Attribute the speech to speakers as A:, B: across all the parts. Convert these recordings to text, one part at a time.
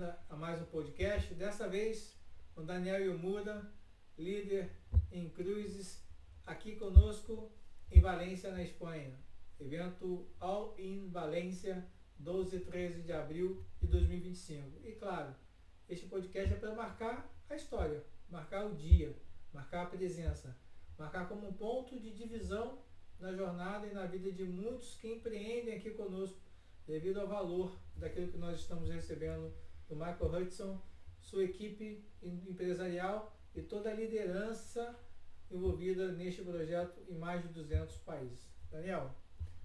A: bem-vinda a mais um podcast. Dessa vez com Daniel Yomura, líder em cruises, aqui conosco em Valência, na Espanha. Evento All In Valência, 12 e 13 de abril de 2025. E claro, este podcast é para marcar a história, marcar o dia, marcar a presença, marcar como um ponto de divisão na jornada e na vida de muitos que empreendem aqui conosco, devido ao valor daquilo que nós estamos recebendo do Michael Hudson, sua equipe empresarial e toda a liderança envolvida neste projeto em mais de 200 países. Daniel,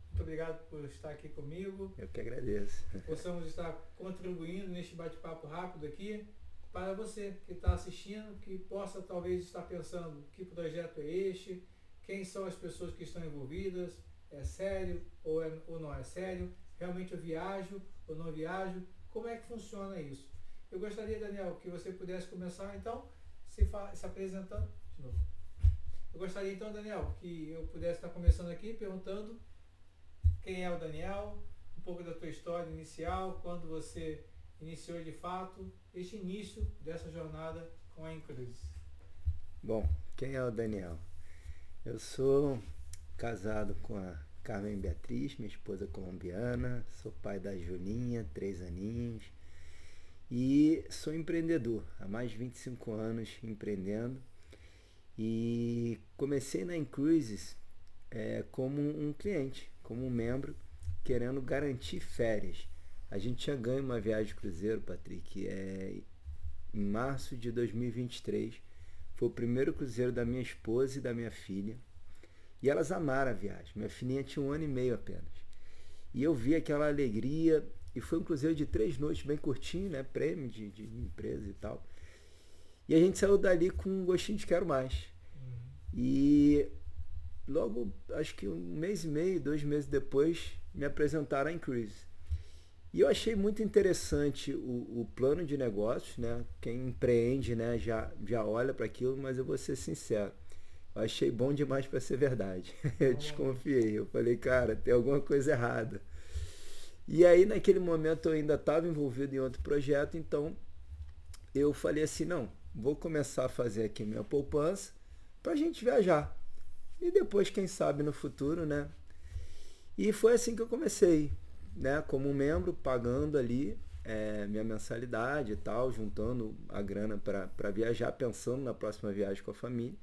A: muito obrigado por estar aqui comigo.
B: Eu que agradeço.
A: Possamos estar contribuindo neste bate-papo rápido aqui para você que está assistindo, que possa talvez estar pensando que projeto é este, quem são as pessoas que estão envolvidas, é sério ou não é sério, realmente eu viajo ou não viajo, como é que funciona isso? Eu gostaria, Daniel, que você pudesse começar então se apresentando de novo. Eu gostaria então, Daniel, que eu pudesse estar começando aqui perguntando quem é o Daniel, um pouco da tua história inicial, quando você iniciou de fato este início dessa jornada com a Incruise.
B: Bom, quem é o Daniel? Eu sou casado com a Carmen Beatriz, minha esposa colombiana, sou pai da Julinha, 3 aninhos, e sou empreendedor, há mais de 25 anos empreendendo, e comecei na Incruises como um cliente, como um membro, querendo garantir férias. A gente tinha ganho uma viagem de cruzeiro, Patrick, em março de 2023, foi o primeiro cruzeiro da minha esposa e da minha filha. E elas amaram a viagem. Minha filhinha tinha 1 ano e meio apenas. E eu vi aquela alegria. E foi um cruzeiro de 3 noites, bem curtinho, né? Prêmio de empresa e tal. E a gente saiu dali com um gostinho de quero mais. E logo, acho que 1 mês e meio, 2 meses depois, me apresentaram a Incruise. E eu achei muito interessante o plano de negócios, né? Quem empreende, né, já olha para aquilo, mas eu vou ser sincero. Eu achei bom demais para ser verdade. Eu desconfiei. Eu falei, cara, tem alguma coisa errada. E aí, naquele momento, eu ainda estava envolvido em outro projeto, então eu falei assim, não, vou começar a fazer aqui minha poupança para a gente viajar. E depois, quem sabe, no futuro, né? E foi assim que eu comecei, né? Como membro, pagando ali minha mensalidade e tal, juntando a grana para viajar, pensando na próxima viagem com a família.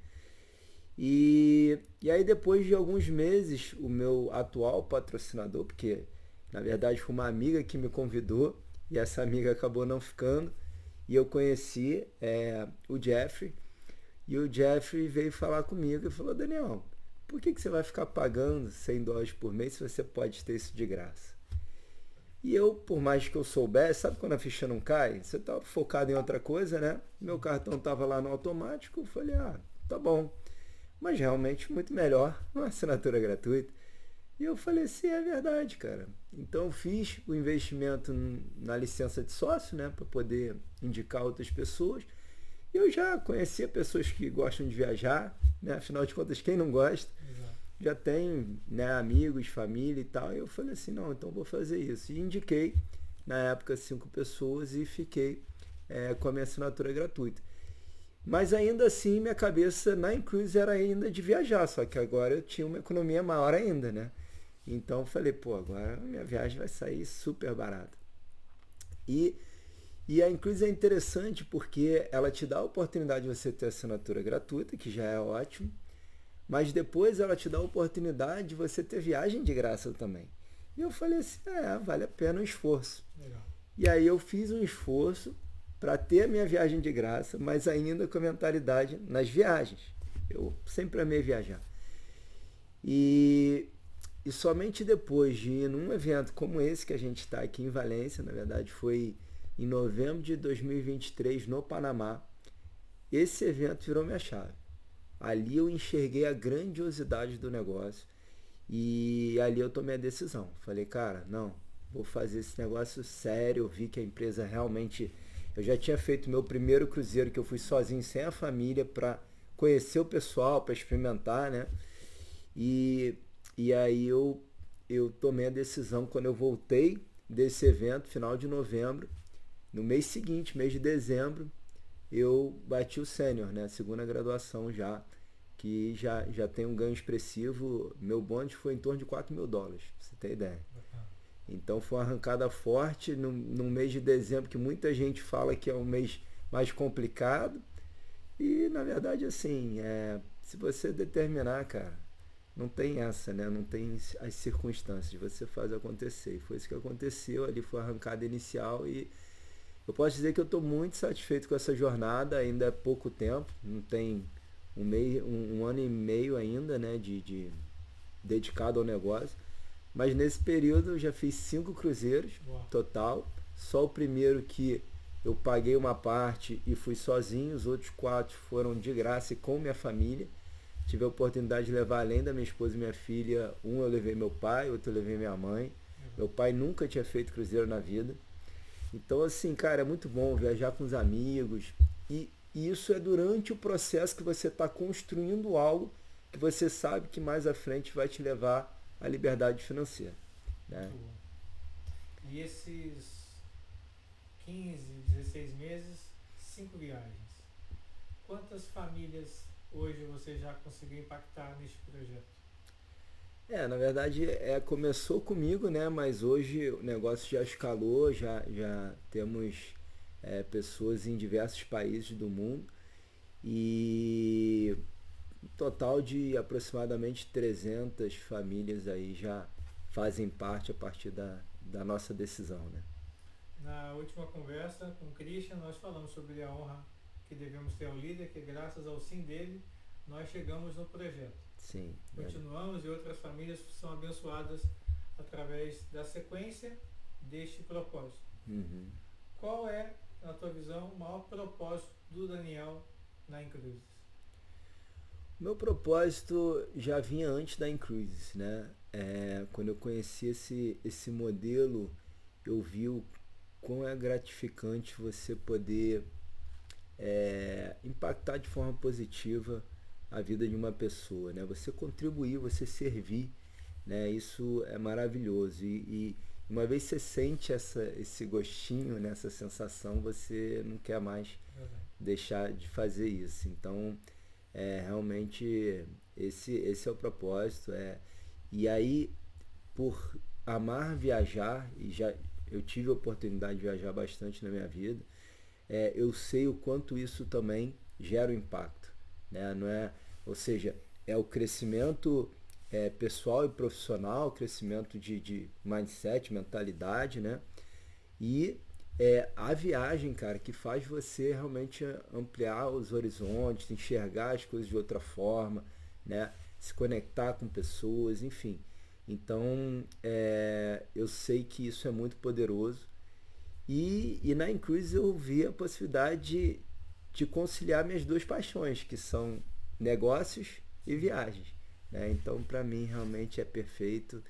B: E aí depois de alguns meses, o meu atual patrocinador, porque na verdade foi uma amiga que me convidou e essa amiga acabou não ficando, e eu conheci o Jeffrey, e o Jeffrey veio falar comigo e falou, Daniel, por que você vai ficar pagando $100 por mês se você pode ter isso de graça? E eu, por mais que eu soubesse, sabe quando a ficha não cai? Você estava focado em outra coisa, né? Meu cartão estava lá no automático, eu falei, tá bom. Mas realmente muito melhor uma assinatura gratuita. E eu falei assim, é verdade, cara. Então eu fiz o investimento na licença de sócio, né, para poder indicar outras pessoas. Eu já conhecia pessoas que gostam de viajar, né? Afinal de contas, quem não gosta?
A: Exato.
B: Já tem, né, amigos, família e tal. E eu falei assim, não, então vou fazer isso. E indiquei, na época, 5 pessoas e fiquei com a minha assinatura gratuita. Mas ainda assim, minha cabeça na Incruise era ainda de viajar, só que agora eu tinha uma economia maior ainda, né? Então eu falei, agora minha viagem vai sair super barata. E a Incruise é interessante porque ela te dá a oportunidade de você ter assinatura gratuita, que já é ótimo, mas depois ela te dá a oportunidade de você ter viagem de graça também. E eu falei assim, vale a pena o esforço.
A: Legal.
B: E aí eu fiz um esforço para ter a minha viagem de graça, mas ainda com a mentalidade nas viagens. Eu sempre amei viajar. E somente depois de ir num evento como esse que a gente está aqui em Valência, na verdade foi em novembro de 2023 no Panamá, esse evento virou minha chave. Ali eu enxerguei a grandiosidade do negócio e ali eu tomei a decisão. Falei, cara, não, vou fazer esse negócio sério. Eu vi que a empresa realmente... Eu já tinha feito meu primeiro cruzeiro, que eu fui sozinho, sem a família, para conhecer o pessoal, para experimentar, né? E aí eu tomei a decisão, quando eu voltei desse evento, final de novembro, no mês seguinte, mês de dezembro, eu bati o sênior, né? Segunda graduação já, que já tem um ganho expressivo. Meu bônus foi em torno de US$ 4.000, pra você ter ideia. Então foi uma arrancada forte no mês de dezembro, que muita gente fala que é um mês mais complicado. E na verdade, assim, se você determinar, cara, não tem essa, né? Não tem as circunstâncias, você faz acontecer. E foi isso que aconteceu, ali foi a arrancada inicial e eu posso dizer que eu estou muito satisfeito com essa jornada, ainda é pouco tempo, não tem um ano e meio ainda, né, de dedicado ao negócio. Mas nesse período eu já fiz 5 cruzeiros.
A: Uau.
B: Total. Só o primeiro que eu paguei uma parte e fui sozinho, os outros 4 foram de graça e com minha família. Tive a oportunidade de levar além da minha esposa e minha filha, um eu levei meu pai, outro eu levei minha mãe. Meu pai nunca tinha feito cruzeiro na vida. Então, assim, cara, é muito bom viajar com os amigos. E isso é durante o processo que você está construindo algo que você sabe que mais à frente vai te levar à liberdade financeira. Né?
A: Muito bom. E esses 15, 16 meses, 5 viagens. Quantas famílias hoje você já conseguiu impactar neste projeto?
B: Na verdade, começou comigo, né? Mas hoje o negócio já escalou, já temos pessoas em diversos países do mundo e um total de aproximadamente 300 famílias aí já fazem parte a partir da nossa decisão, né?
A: Na última conversa com o Christian, nós falamos sobre a honra que devemos ter ao líder, que graças ao sim dele, nós chegamos no projeto.
B: Sim.
A: Continuamos e outras famílias são abençoadas através da sequência deste propósito.
B: Uhum.
A: Qual é, na tua visão, o maior propósito do Daniel na Incruises?
B: Meu propósito já vinha antes da Incruises, né? Quando eu conheci esse modelo, eu vi o quão é gratificante você poder impactar de forma positiva a vida de uma pessoa, né? Você contribuir, você servir, né? Isso é maravilhoso e uma vez você sente esse gostinho, né? Essa sensação, você não quer mais deixar de fazer isso. Então, realmente esse é o propósito. E aí, por amar viajar, e eu tive a oportunidade de viajar bastante na minha vida, eu sei o quanto isso também gera um impacto, né? Não é, ou seja, é o crescimento pessoal e profissional, crescimento de mindset, mentalidade, né? E a viagem, cara, que faz você realmente ampliar os horizontes, enxergar as coisas de outra forma, né? Se conectar com pessoas, enfim. Então, eu sei que isso é muito poderoso. E na Incruise eu vi a possibilidade de conciliar minhas duas paixões, que são negócios e viagens, né? Então, para mim, realmente é perfeito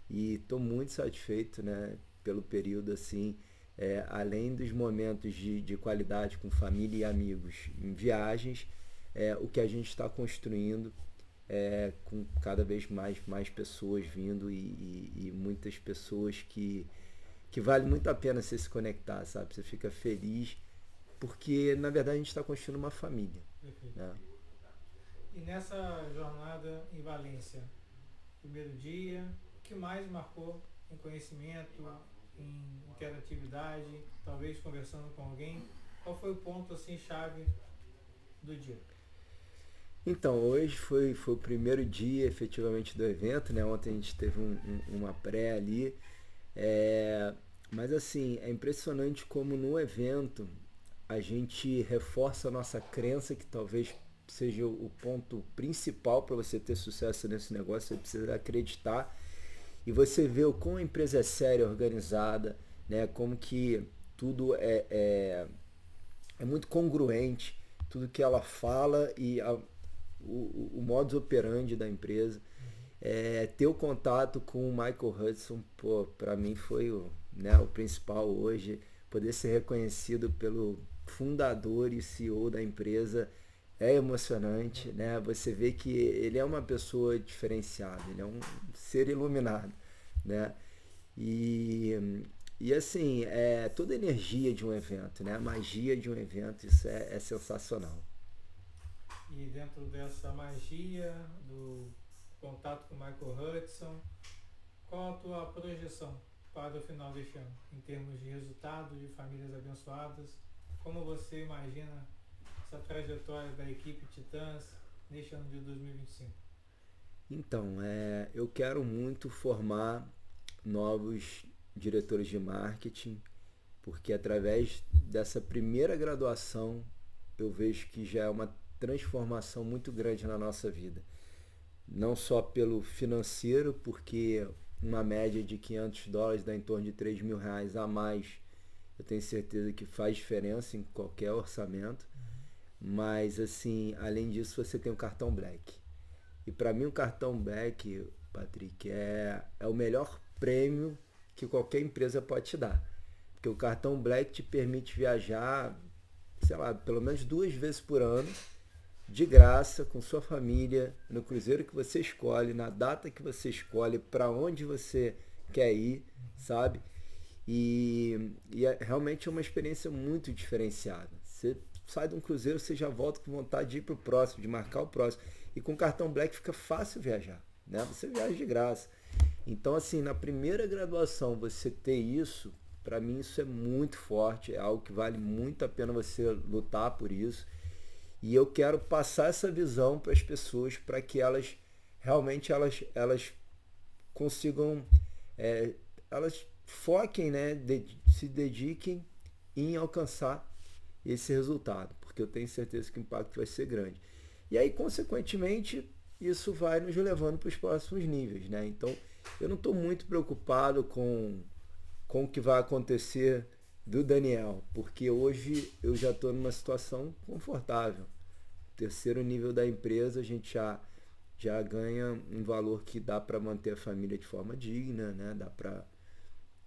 B: e estou muito satisfeito, né, pelo período assim. Além dos momentos de qualidade com família e amigos em viagens, o que a gente está construindo com cada vez mais pessoas vindo e muitas pessoas que vale muito a pena você se conectar, sabe? Você fica feliz porque na verdade a gente está construindo uma família. Né?
A: E nessa jornada em Valência, primeiro dia, o que mais marcou em conhecimento, em interatividade, talvez conversando com alguém? Qual foi o ponto assim chave do dia?
B: Então, hoje foi o primeiro dia efetivamente do evento, né? Ontem a gente teve uma pré ali. Mas assim, é impressionante como no evento a gente reforça a nossa crença que talvez seja o ponto principal para você ter sucesso nesse negócio. Você precisa acreditar e você vê o como a empresa é séria, organizada, né? Como que tudo é muito congruente, tudo que ela fala e o modus operandi da empresa. Ter o contato com o Michael Hudson, para mim foi o principal hoje. Poder ser reconhecido pelo fundador e CEO da empresa é emocionante, né? Você vê que ele é uma pessoa diferenciada, ele é um ser iluminado, né? E E assim, toda a energia de um evento, né? A magia de um evento, isso é sensacional.
A: E dentro dessa magia do contato com o Michael Hudson, qual a tua projeção para o final deste ano, em termos de resultado, de famílias abençoadas? Como você imagina essa trajetória da equipe Titãs neste ano de 2025?
B: Então, eu quero muito formar novos diretores de marketing, porque através dessa primeira graduação eu vejo que já é uma transformação muito grande na nossa vida. Não só pelo financeiro, porque uma média de US$ 500 dá em torno de R$ 3.000 a mais, eu tenho certeza que faz diferença em qualquer orçamento, mas assim, além disso você tem o cartão Black. E para mim o cartão Black, Patrick, é o melhor prêmio que qualquer empresa pode te dar. Porque o cartão Black te permite viajar, sei lá, pelo menos 2 vezes por ano, de graça, com sua família, no cruzeiro que você escolhe, na data que você escolhe, para onde você quer ir, sabe? E realmente é uma experiência muito diferenciada. Você sai de um cruzeiro, você já volta com vontade de ir para o próximo, de marcar o próximo. E com o cartão Black fica fácil viajar, né? Você viaja de graça. Então, assim, na primeira graduação, você ter isso, para mim isso é muito forte, é algo que vale muito a pena você lutar por isso. E eu quero passar essa visão para as pessoas, para que elas realmente elas consigam, elas foquem, né, se dediquem em alcançar esse resultado, porque eu tenho certeza que o impacto vai ser grande. E aí, consequentemente, isso vai nos levando para os próximos níveis, né? Então, eu não estou muito preocupado com o que vai acontecer do Daniel, porque hoje eu já estou numa situação confortável. Terceiro nível da empresa, a gente já ganha um valor que dá para manter a família de forma digna, né? Dá para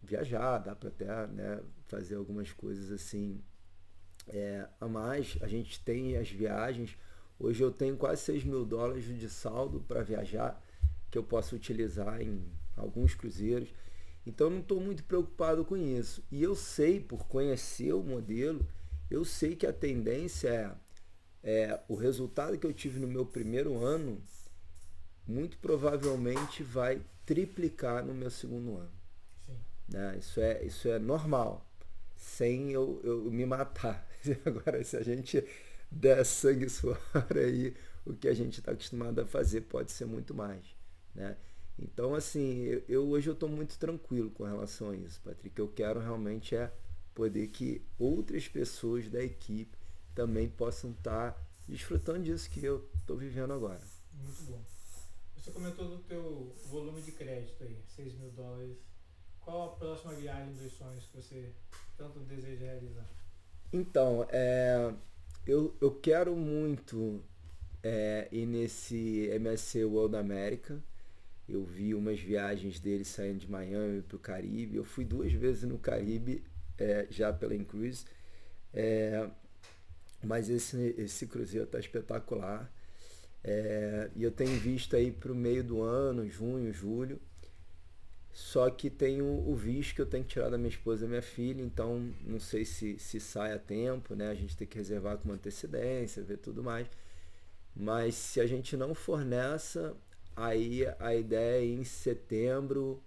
B: viajar, dá para até, né, fazer algumas coisas assim a mais. A gente tem as viagens. Hoje eu tenho quase US$ 6.000 de saldo para viajar, que eu posso utilizar em alguns cruzeiros. Então não estou muito preocupado com isso. E eu sei, por conhecer o modelo, eu sei que a tendência o resultado que eu tive no meu primeiro ano, muito provavelmente vai triplicar no meu segundo ano.
A: Sim.
B: Né? Isso é normal, sem eu me matar. Agora, se a gente der sangue suor aí, o que a gente está acostumado a fazer pode ser muito mais. Né? Então, assim, hoje eu estou muito tranquilo com relação a isso, Patrick. Eu quero realmente poder que outras pessoas da equipe também possam estar desfrutando disso que eu estou vivendo agora.
A: Muito bom. Você comentou do teu volume de crédito aí, US$ 6.000. Qual a próxima viagem dos sonhos que você tanto deseja realizar?
B: Então, eu quero muito ir nesse MSC World America. Eu vi umas viagens dele saindo de Miami para o Caribe. Eu fui 2 vezes no Caribe, já pela Incruise. Mas esse cruzeiro está espetacular. E eu tenho visto aí para o meio do ano, junho, julho. Só que tem o visto que eu tenho que tirar da minha esposa e minha filha, então não sei se sai a tempo, né? A gente tem que reservar com uma antecedência, ver tudo mais. Mas se a gente não for nessa, aí a ideia é ir em setembro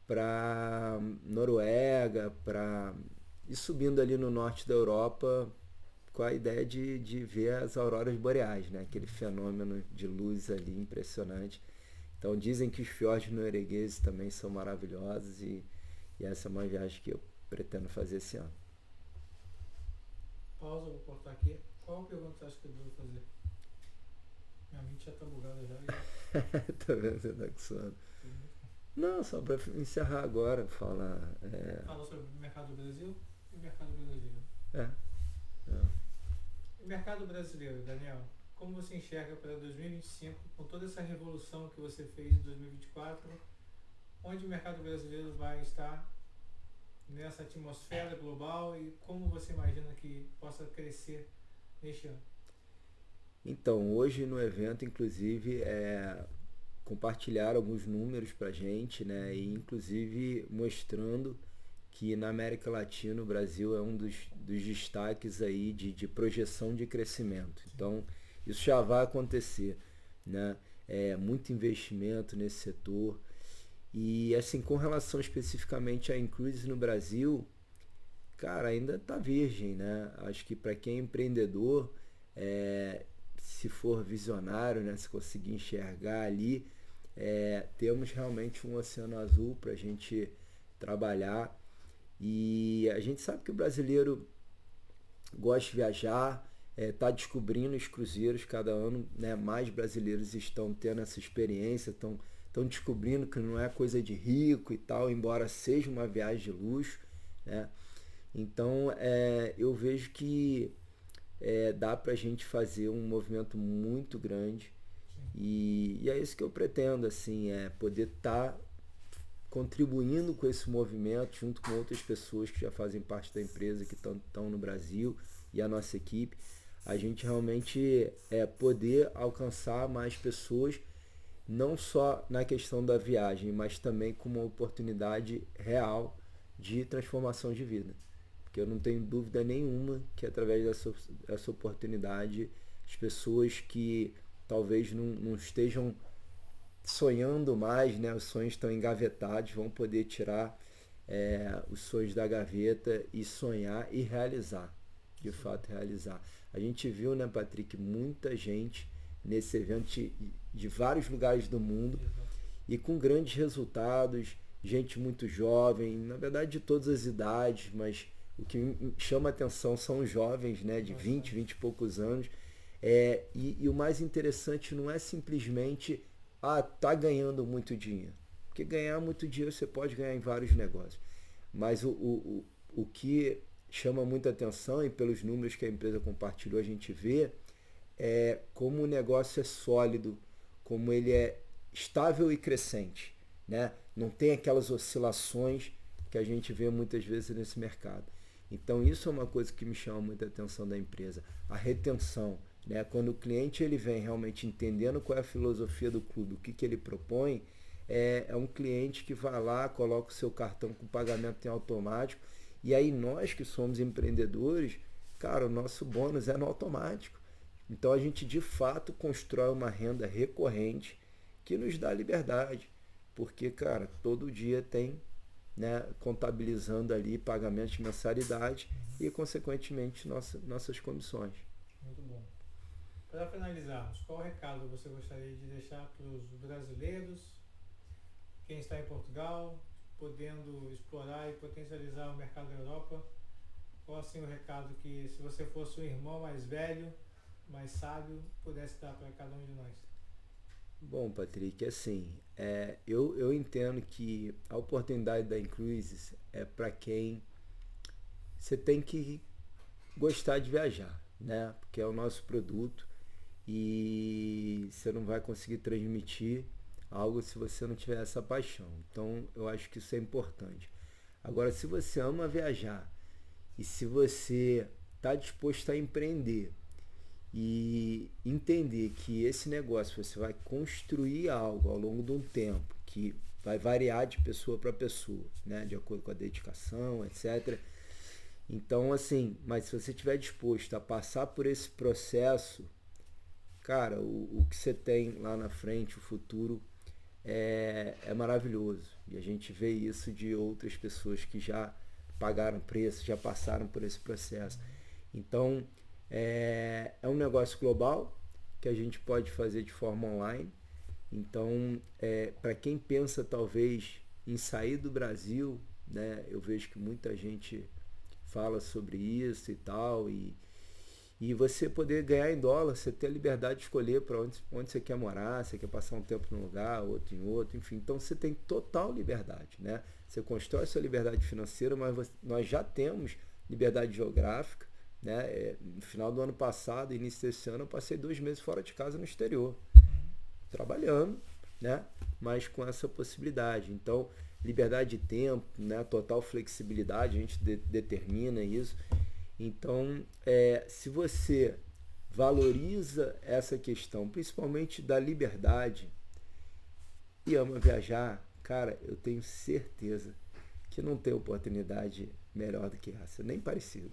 B: para Noruega, para ir subindo ali no norte da Europa, com a ideia de ver as auroras boreais, né? Aquele fenômeno de luz ali impressionante. Então dizem que os fiordes noruegueses também são maravilhosos e essa é uma viagem que eu pretendo fazer esse ano.
A: Pausa, vou cortar aqui. Qual pergunta você acha que eu devo fazer? Minha mente já tá bugada já.
B: Tá vendo? Você tá com sono. Não, só para encerrar agora, falar.
A: Fala sobre o mercado do Brasil e o mercado brasileiro. O mercado brasileiro, Daniel, como você enxerga para 2025, com toda essa revolução que você fez em 2024, onde o mercado brasileiro vai estar nessa atmosfera global e como você imagina que possa crescer neste ano?
B: Então, hoje no evento, inclusive, compartilhar alguns números para a gente, né? E inclusive mostrando que na América Latina o Brasil é um dos destaques aí de projeção de crescimento. Então, isso já vai acontecer, né? Muito investimento nesse setor. E assim, com relação especificamente a Incruises no Brasil, cara, ainda está virgem, né? Acho que para quem é empreendedor, se for visionário, né? Se conseguir enxergar ali, temos realmente um oceano azul para a gente trabalhar. E a gente sabe que o brasileiro gosta de viajar, está descobrindo os cruzeiros cada ano, né? Mais brasileiros estão tendo essa experiência, estão descobrindo que não é coisa de rico e tal, embora seja uma viagem de luxo, né? Então eu vejo que dá para a gente fazer um movimento muito grande e é isso que eu pretendo, assim, poder estar contribuindo com esse movimento junto com outras pessoas que já fazem parte da empresa, que estão no Brasil, e a nossa equipe, a gente realmente poder alcançar mais pessoas, não só na questão da viagem, mas também com uma oportunidade real de transformação de vida. Porque eu não tenho dúvida nenhuma que através dessa oportunidade, as pessoas que talvez não estejam sonhando mais, né? Os sonhos estão engavetados, vão poder tirar os sonhos da gaveta e sonhar e realizar, de fato realizar. A gente viu, né, Patrick, muita gente nesse evento de vários lugares do mundo e com grandes resultados, gente muito jovem, na verdade de todas as idades, mas o que me chama a atenção são os jovens, né, de 20 e poucos anos. E o mais interessante não é simplesmente tá ganhando muito dinheiro. Porque ganhar muito dinheiro você pode ganhar em vários negócios. Mas o que chama muita atenção, e pelos números que a empresa compartilhou a gente vê, como o negócio é sólido, como ele é estável e crescente, né? Não tem aquelas oscilações que a gente vê muitas vezes nesse mercado. Então isso é uma coisa que me chama muita atenção da empresa, a retenção, né? Quando o cliente ele vem realmente entendendo qual é a filosofia do clube, o que ele propõe, é um cliente que vai lá, coloca o seu cartão com pagamento em automático, e aí nós que somos empreendedores, cara, o nosso bônus é no automático. Então a gente de fato constrói uma renda recorrente que nos dá liberdade, porque, cara, todo dia tem, né, contabilizando ali pagamentos de mensalidade e, consequentemente, nossas comissões.
A: Muito bom. Para finalizarmos, qual recado você gostaria de deixar para os brasileiros, quem está em Portugal, podendo explorar e potencializar o mercado da Europa? Qual assim o recado que, se você fosse um irmão mais velho, mais sábio, pudesse dar para cada um de nós?
B: Bom, Patrick, assim, eu entendo que a oportunidade da Incruises é para quem você tem que gostar de viajar, né? Porque é o nosso produto e você não vai conseguir transmitir algo se você não tiver essa paixão. Então, eu acho que isso é importante. Agora, se você ama viajar e se você está disposto a empreender e entender que esse negócio você vai construir algo ao longo de um tempo que vai variar de pessoa para pessoa, né, de acordo com a dedicação, etc. Então, assim, mas se você estiver disposto a passar por esse processo, cara, o que você tem lá na frente, o futuro, é maravilhoso. E a gente vê isso de outras pessoas que já pagaram preço, já passaram por esse processo. Então, é um negócio global que a gente pode fazer de forma online. Então, para quem pensa talvez em sair do Brasil, né, eu vejo que muita gente fala sobre isso e tal, e você poder ganhar em dólar, você ter a liberdade de escolher para onde você quer morar, você quer passar um tempo num lugar, outro em outro, enfim. Então você tem total liberdade, né? Você constrói sua liberdade financeira, mas nós já temos liberdade geográfica, né? No final do ano passado, início desse ano, eu passei 2 meses fora de casa no exterior, trabalhando, né? Mas com essa possibilidade. Então, liberdade de tempo, né? Total flexibilidade, a gente determina isso. Então, se você valoriza essa questão, principalmente da liberdade, e ama viajar, cara, eu tenho certeza que não tem oportunidade melhor do que essa, nem parecido,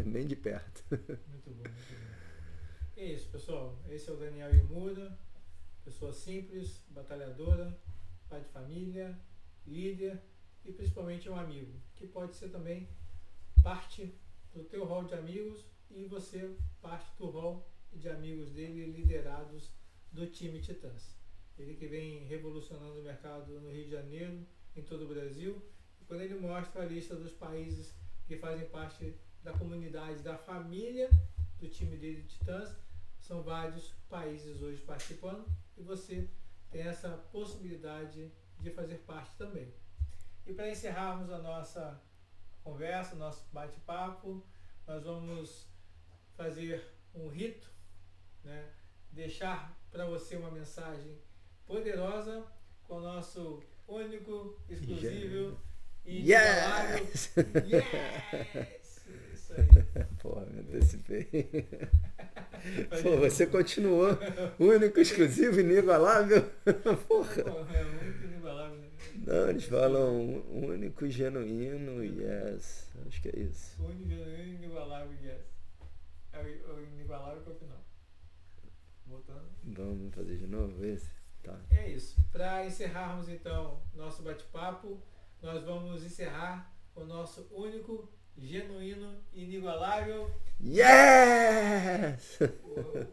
B: nem de perto.
A: Muito bom, muito bom. É isso, pessoal. Esse é o Daniel Yomuda, pessoa simples, batalhadora, pai de família, líder e principalmente um amigo, que pode ser também parte do teu rol de amigos e você parte do rol de amigos dele liderados do time Titãs. Ele que vem revolucionando o mercado no Rio de Janeiro, em todo o Brasil, e quando ele mostra a lista dos países que fazem parte da comunidade, da família do time dele de Titãs, são vários países hoje participando e você tem essa possibilidade de fazer parte também. E para encerrarmos a nossa conversa, nosso bate-papo, nós vamos fazer um rito, né? Deixar para você uma mensagem poderosa com o nosso único, exclusivo e inigualável.
B: Yes!
A: Yes! Isso aí.
B: Porra, me antecipei. Pô, você continuou único, exclusivo, inigualável. Porra.
A: É muito inigualável, né?
B: Não, eles falam único, genuíno, yes. Acho que é isso.
A: Único, genuíno, inigualável, yes. É o inigualável que é o final. Voltando.
B: Vamos fazer de novo esse? Tá.
A: É isso. Para encerrarmos então nosso bate-papo, nós vamos encerrar o nosso único, genuíno, inigualável.
B: Yes!
A: Uou.